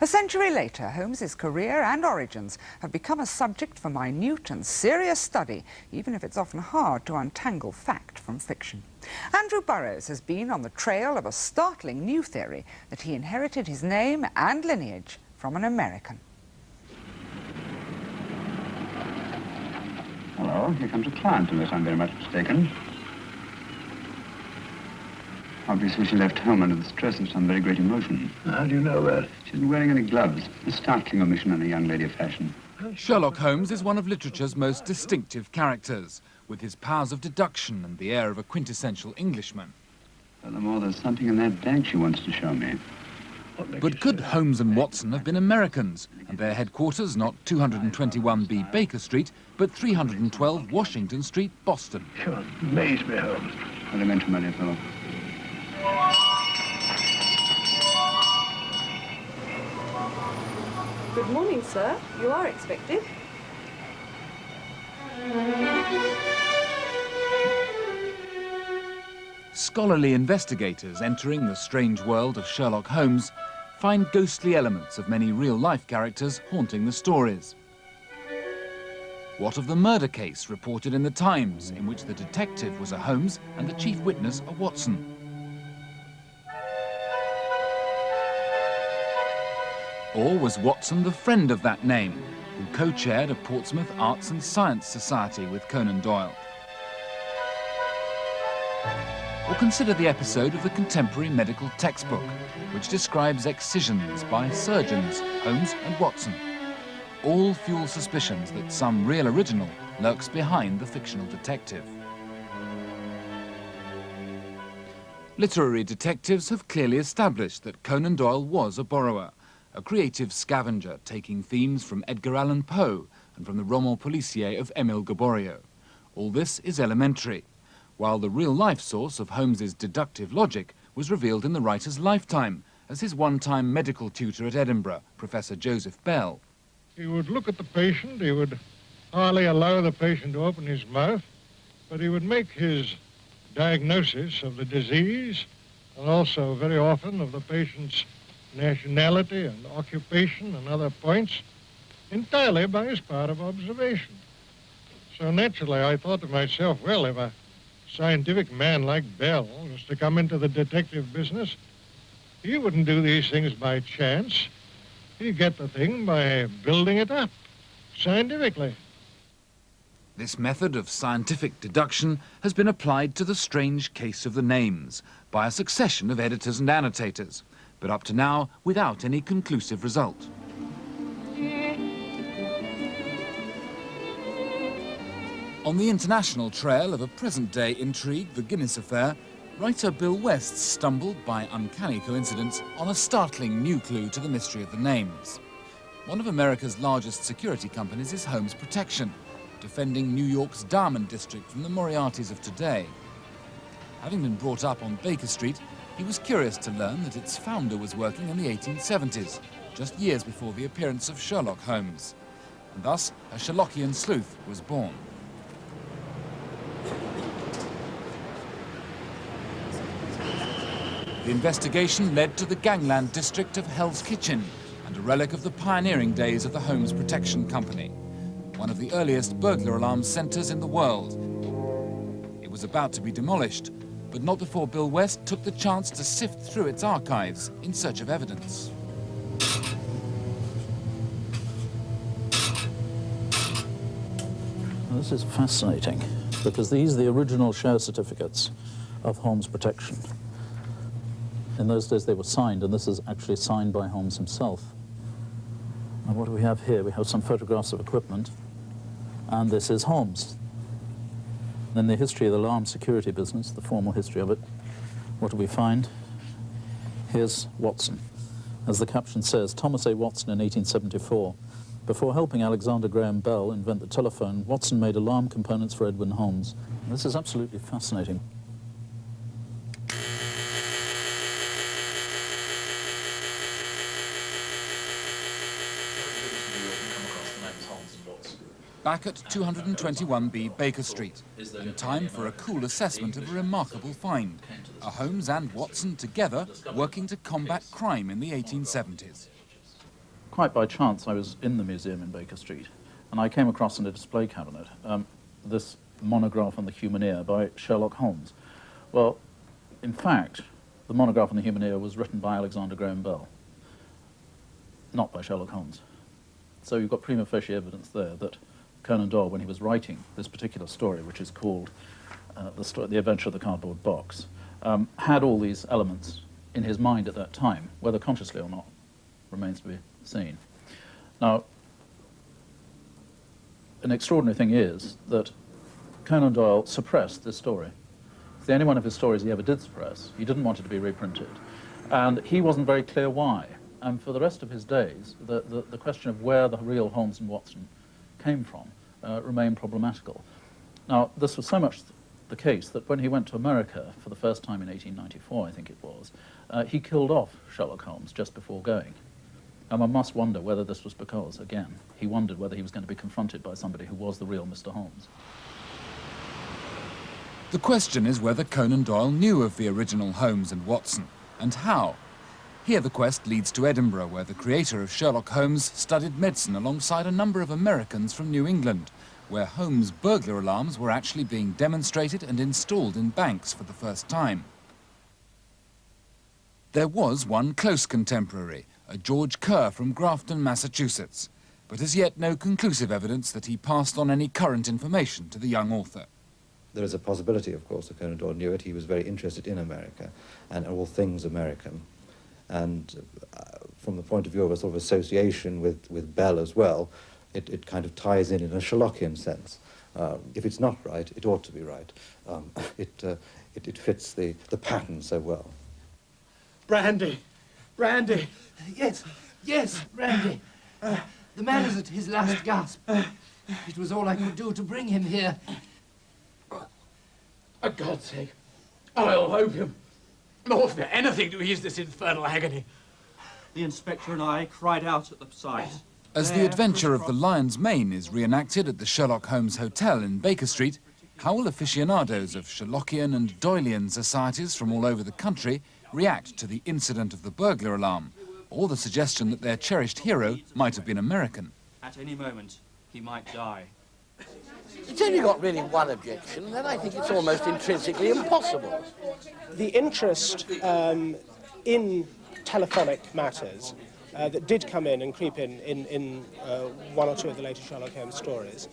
A century later, Holmes's career and origins have become a subject for minute and serious study, even if it's often hard to untangle fact from fiction. Andrew Burrows has been on the trail of a startling new theory that he inherited his name and lineage from an American. Hello, here comes a client, unless I'm very much mistaken. Obviously, she left home under the stress of some very great emotion. How do you know that? She isn't wearing any gloves. A startling omission in a young lady of fashion. Sherlock Holmes is one of literature's most distinctive characters, with his powers of deduction and the air of a quintessential Englishman. Furthermore, there's something in that bag she wants to show me. But could Holmes and Watson have been Americans, and their headquarters not 221B Baker Street, but 312 Washington Street, Boston? You amaze me, Holmes. Elementary, my dear fellow. Good morning, sir. You are expected. Scholarly investigators entering the strange world of Sherlock Holmes find ghostly elements of many real-life characters haunting the stories. What of the murder case reported in the Times, in which the detective was a Holmes and the chief witness a Watson? Or was Watson the friend of that name, who co-chaired a Portsmouth Arts and Science Society with Conan Doyle? Or consider the episode of the contemporary medical textbook, which describes excisions by surgeons, Holmes and Watson. All fuel suspicions that some real original lurks behind the fictional detective. Literary detectives have clearly established that Conan Doyle was a borrower, a creative scavenger taking themes from Edgar Allan Poe and from the roman policier of Émile Gaboriau. All this is elementary, while the real-life source of Holmes's deductive logic was revealed in the writer's lifetime as his one-time medical tutor at Edinburgh, Professor Joseph Bell. He would look at the patient, he would hardly allow the patient to open his mouth, but he would make his diagnosis of the disease and also very often of the patient's nationality and occupation and other points entirely by his power of observation. So naturally I thought to myself, well, if a scientific man like Bell was to come into the detective business, he wouldn't do these things by chance. He'd get the thing by building it up scientifically. This method of scientific deduction has been applied to the strange case of the names by a succession of editors and annotators, but up to now without any conclusive result. On the international trail of a present-day intrigue, the Guinness affair, writer Bill West stumbled by uncanny coincidence on a startling new clue to the mystery of the names. One of America's largest security companies is Holmes Protection, defending New York's Diamond District from the Moriartys of today. Having been brought up on Baker Street, he was curious to learn that its founder was working in the 1870s, just years before the appearance of Sherlock Holmes. And thus, a Sherlockian sleuth was born. The investigation led to the gangland district of Hell's Kitchen and a relic of the pioneering days of the Holmes Protection Company, one of the earliest burglar alarm centers in the world. It was about to be demolished, but not before Bill West took the chance to sift through its archives in search of evidence. This is fascinating, because these are the original share certificates of Holmes Protection. In those days they were signed, and this is actually signed by Holmes himself. And what do we have here? We have some photographs of equipment, and this is Holmes. Then the history of the alarm security business, the formal history of it. What do we find? Here's Watson. As the caption says, Thomas A. Watson in 1874. Before helping Alexander Graham Bell invent the telephone, Watson made alarm components for Edwin Holmes. This is absolutely fascinating. Back at 221B Baker Street, in time for a cool assessment of a remarkable find, a Holmes and Watson together working to combat crime in the 1870s. quite by chance, I was in the museum in Baker Street, and I came across in a display cabinet this monograph on the human ear by Sherlock Holmes. Well, in fact, the monograph on the human ear was written by Alexander Graham Bell, not by Sherlock Holmes. So you've got prima facie evidence there that Conan Doyle, when he was writing this particular story, which is called The Adventure of the Cardboard Box, had all these elements in his mind at that time. Whether consciously or not remains to be seen. Now, an extraordinary thing is that Conan Doyle suppressed this story. It's the only one of his stories he ever did suppress. He didn't want it to be reprinted. And he wasn't very clear why. And for the rest of his days, the question of where the real Holmes and Watson came from remained problematical. Now, this was so much the case that when he went to America for the first time in 1894, I think it was, he killed off Sherlock Holmes just before going. And one must wonder whether this was because, again, he wondered whether he was going to be confronted by somebody who was the real Mr. Holmes. The question is whether Conan Doyle knew of the original Holmes and Watson, and how. Here the quest leads to Edinburgh, where the creator of Sherlock Holmes studied medicine alongside a number of Americans from New England, where Holmes' burglar alarms were actually being demonstrated and installed in banks for the first time. There was one close contemporary, a George Kerr from Grafton, Massachusetts, but as yet no conclusive evidence that he passed on any current information to the young author. There is a possibility, of course, that Conan Doyle knew it. He was very interested in America and all things American. And from the point of view of a sort of association with Bell as well, it kind of ties in a Sherlockian sense. If it's not right, it ought to be right. It fits the pattern so well. Brandy! Brandy! Yes, Brandy. The man is at his last gasp. It was all I could do to bring him here. For God's sake, I'll opium. Morphia, anything to ease this infernal agony. The inspector and I cried out at the sight. As the adventure of the Lion's Mane is reenacted at the Sherlock Holmes Hotel in Baker Street, how will aficionados of Sherlockian and Doylean societies from all over the country react to the incident of the burglar alarm, or the suggestion that their cherished hero might have been American? At any moment, he might die. It's only got really one objection, and then I think it's almost intrinsically impossible. The interest in telephonic matters that did come in and creep in one or two of the later Sherlock Holmes stories,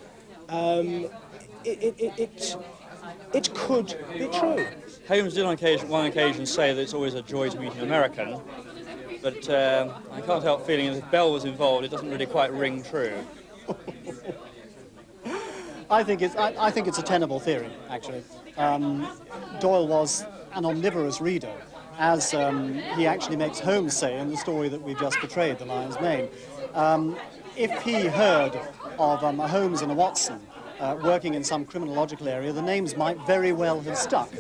it could be true. Holmes did on one occasion say that it's always a joy to meet an American, but I can't help feeling that if Bell was involved, it doesn't really quite ring true. I think it's a tenable theory, actually. Doyle was an omnivorous reader, as he actually makes Holmes say in the story that we've just portrayed, The Lion's Mane. If he heard of a Holmes and a Watson working in some criminological area, the names might very well have stuck.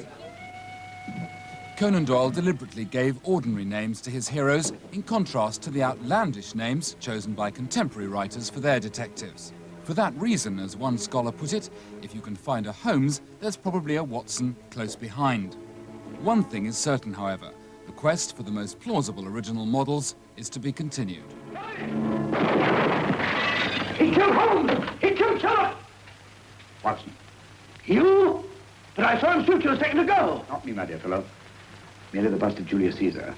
Conan Doyle deliberately gave ordinary names to his heroes, in contrast to the outlandish names chosen by contemporary writers for their detectives. For that reason, as one scholar put it, if you can find a Holmes, there's probably a Watson close behind. One thing is certain, however, the quest for the most plausible original models is to be continued. He killed Holmes! He killed Sherlock! Watson. You? But I saw him shoot you a second ago. Not me, my dear fellow. Merely the bust of Julius Caesar.